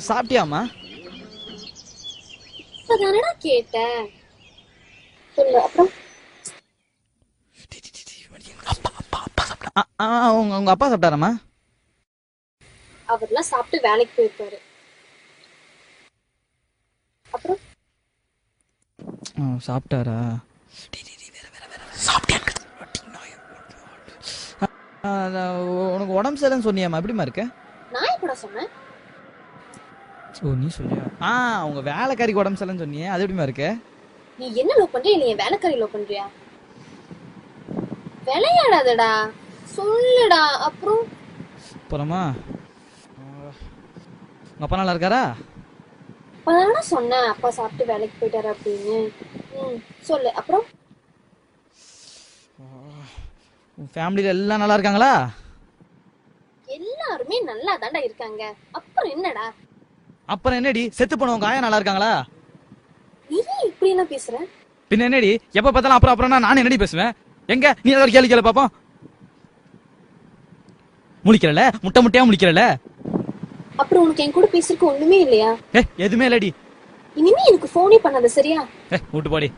சாப்பிட்டியாமா? இப்பதானடா கேட்டேன். சொல்லு அப்புறம். உங்க அப்பா சாப்பிட்டாராமா? அவர்லாம் சாப்பிட்டு வேலைக்கு போயிருப்பாரு. அப்புறம் சாப்பிட்டாரா? உனக்கு உடம்பு சரியில்லைன்னு சொன்னியாமா? எப்படிமா இருக்க? நான் எப்படா சொன்னேன்? நீ சொல்லியா? உங்க வேலைக்காரிக்கு உடம்பு சரியில்லைன்னு சொன்னியே, அது எப்படிமா இருக்க? நீ என்ன லவ் பண்றியா இல்ல என் வேலைக்காரி லவ் பண்றியா? விளையாடாதடா, சொல்லுடா. அப்புறம் அப்புறமா உங்க அப்பா நல்லா இருக்காரா? அப்பதானடா சொன்னேன் அப்பா சாப்பிட்டு வேலைக்கு போயிட்டாரு அப்படின்னு. சொல்லு அப்புறம். உன் ஃபேமிலியில எல்லாம் நல்லா இருக்காங்களா? எல்லாருமே நல்லா தாண்டா இருக்காங்க. அப்புறம் என்னடா? அப்புறம் என்னடி, செத்து போன உங்க ஆயா நல்லா இருக்காங்களா? நீ இப்படி எல்லாம் பேசுற? பின்ன என்னடி, எப்ப பார்த்தாலும் அப்புறம் அப்புறம் நான் என்னடி பேசுவேன்? எங்க நீ ஏதாவது கேள்வி கேளு பாப்போம். முழிக்கிறல, முட்டை முட்டையா முழிக்கிறல. அப்புறம் உனக்கு என் கூட பேசுறதுக்கு ஒண்ணுமே இல்லையா? எதுவுமே இல்லடி. இனிமே எனக்கு போனே பண்ணாத, சரியா? விட்டு போடி.